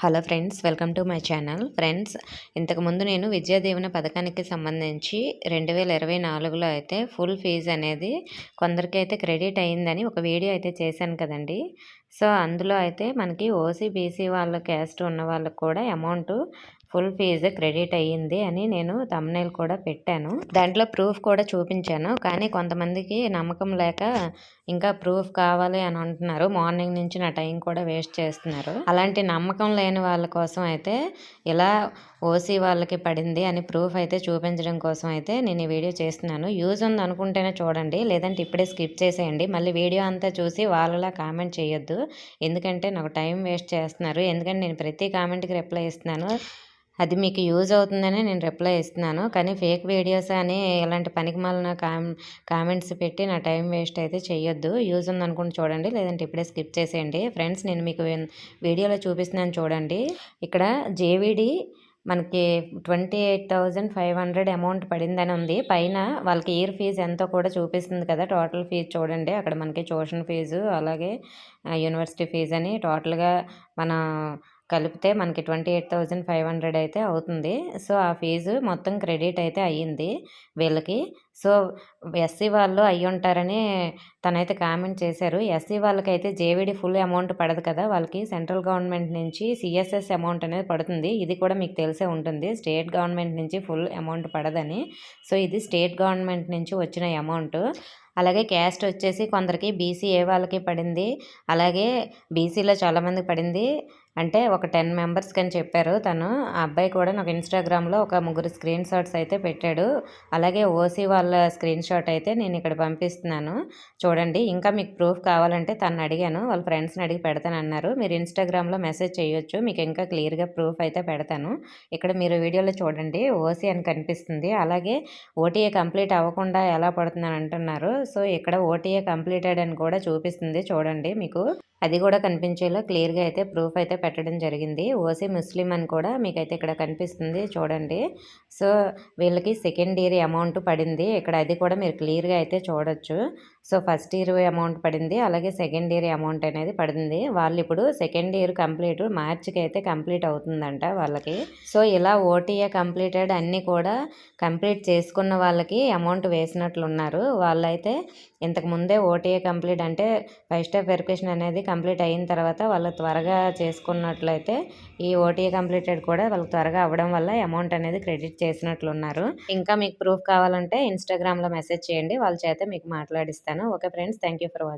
Hello friends, welcome to my channel. Friends, ఇంతకుముందు నేను విద్యా దీవెన పథకానికి సంబంధించి 2024లో అయితే ఫుల్ ఫీజు అనేది కొందరికైతే క్రెడిట్ అయిందని ఒక వీడియో అయితే చేశాను కదండి. సో అందులో అయితే మనకి ఓసీ బీసీ వాళ్ళ క్యాస్ట్ ఉన్న వాళ్ళకి కూడా అమౌంట్ ఫుల్ ఫీజు క్రెడిట్ అయ్యింది అని నేను థంబ్నెయిల్ కూడా పెట్టాను. దాంట్లో ప్రూఫ్ కూడా చూపించాను. కానీ కొంతమందికి నమ్మకం లేక ఇంకా ప్రూఫ్ కావాలి అని అంటున్నారు. మార్నింగ్ నుంచి నా టైం కూడా వేస్ట్ చేస్తున్నారు. అలాంటి నమ్మకం లేని వాళ్ళ కోసం అయితే ఇలా ఓసీ వాళ్ళకి పడింది అని ప్రూఫ్ అయితే చూపించడం కోసం అయితే నేను ఈ వీడియో చేస్తున్నాను. యూజ్ ఉంది అనుకుంటేనే చూడండి, లేదంటే ఇప్పుడే స్కిప్ చేసేయండి. మళ్ళీ వీడియో అంతా చూసి వాళ్ళలా కామెంట్ చేయొద్దు. ఎందుకంటే నాకు టైం వేస్ట్ చేస్తున్నారు. ఎందుకంటే నేను ప్రతి కామెంట్కి రిప్లై ఇస్తున్నాను. అది మీకు యూజ్ అవుతుందనే నేను రిప్లై ఇస్తున్నాను. కానీ ఫేక్ వీడియోస్ అని ఇలాంటి పనికిమాలిన కామెంట్స్ పెట్టి నా టైం వేస్ట్ అయితే చేయొద్దు. యూజ్ ఉందనుకుంటే చూడండి, లేదంటే ఇప్పుడే స్కిప్ చేసేయండి. ఫ్రెండ్స్, నేను మీకు వీడియోలో చూపిస్తున్నాను చూడండి. ఇక్కడ జేవిడి మనకి 28,500 అమౌంట్ పడిందని ఉంది. పైన వాళ్ళకి ఇయర్ ఫీజు ఎంతో కూడా చూపిస్తుంది కదా. టోటల్ ఫీజు చూడండి. అక్కడ మనకి ట్యూషన్ ఫీజు, అలాగే యూనివర్సిటీ ఫీజు అని టోటల్గా మన కలిపితే మనకి 28,500 అయితే అవుతుంది. సో ఆ ఫీజు మొత్తం క్రెడిట్ అయితే అయ్యింది వీళ్ళకి. సో ఎస్సీ వాళ్ళు అయ్యి ఉంటారని తనైతే కామెంట్ చేశారు. ఎస్సీ వాళ్ళకైతే జేవిడి ఫుల్ అమౌంట్ పడదు కదా, వాళ్ళకి సెంట్రల్ గవర్నమెంట్ నుంచి సిఎస్ఎస్ అమౌంట్ అనేది పడుతుంది. ఇది కూడా మీకు తెలిసే ఉంటుంది, స్టేట్ గవర్నమెంట్ నుంచి ఫుల్ అమౌంట్ పడదని. సో ఇది స్టేట్ గవర్నమెంట్ నుంచి వచ్చిన అమౌంట్. అలాగే క్యాస్ట్ వచ్చేసి కొందరికి బీసీఏ వాళ్ళకి పడింది, అలాగే బీసీలో చాలామందికి పడింది. అంటే ఒక 10 మెంబర్స్కి అని చెప్పారు తను. ఆ అబ్బాయి కూడా నాకు ఇన్స్టాగ్రామ్లో ఒక 3 స్క్రీన్ షాట్స్ అయితే పెట్టాడు. అలాగే ఓసీ వాళ్ళ స్క్రీన్ షాట్ అయితే నేను ఇక్కడ పంపిస్తున్నాను చూడండి. ఇంకా మీకు ప్రూఫ్ కావాలంటే తను అడిగాను, వాళ్ళ ఫ్రెండ్స్ని అడిగి పెడతానన్నారు. మీరు ఇన్స్టాగ్రామ్లో మెసేజ్ చేయొచ్చు, మీకు ఇంకా క్లియర్గా ప్రూఫ్ అయితే పెడతాను. ఇక్కడ మీరు వీడియోలో చూడండి, ఓసీ అని కనిపిస్తుంది. అలాగే ఓటీఏ కంప్లీట్ అవ్వకుండా ఎలా పడుతుందని అంటున్నారు. సో ఇక్కడ ఓటీఏ కంప్లీటెడ్ అని కూడా చూపిస్తుంది చూడండి. మీకు అది కూడా కనిపించేలా క్లియర్గా అయితే ప్రూఫ్ అయితే పెట్టడం జరిగింది. ఓసీ ముస్లిం అని కూడా మీకైతే ఇక్కడ కనిపిస్తుంది చూడండి. సో వీళ్ళకి సెకండ్ ఇయర్ అమౌంట్ పడింది ఇక్కడ, అది కూడా మీరు క్లియర్గా అయితే చూడొచ్చు. సో ఫస్ట్ ఇయర్ అమౌంట్ పడింది, అలాగే సెకండ్ ఇయర్ అమౌంట్ అనేది పడింది. వాళ్ళు ఇప్పుడు సెకండ్ ఇయర్ కంప్లీట్ మార్చికి అయితే కంప్లీట్ అవుతుందంట వాళ్ళకి. సో ఇలా ఓటీఏ కంప్లీటెడ్ అన్నీ కూడా కంప్లీట్ చేసుకున్న వాళ్ళకి అమౌంట్ వేసినట్లున్నారు. వాళ్ళైతే ఇంతకు ముందే ఓటీఏ కంప్లీట్ అంటే 5 స్టెప్ వెరిఫికేషన్ అనేది కంప్లీట్ అయిన తర్వాత వాళ్ళు త్వరగా చేసుకున్నట్లయితే ఈ ఓటీఏ కంప్లీటెడ్ కూడా వాళ్ళకి త్వరగా అవ్వడం వల్ల అమౌంట్ అనేది క్రెడిట్ చేసినట్లున్నారు. ఇంకా మీకు ప్రూఫ్ కావాలంటే ఇన్స్టాగ్రామ్లో మెసేజ్ చేయండి, వాళ్ళ చేత మీకు మాట్లాడిస్తాను. Okay friends, thank you for watching.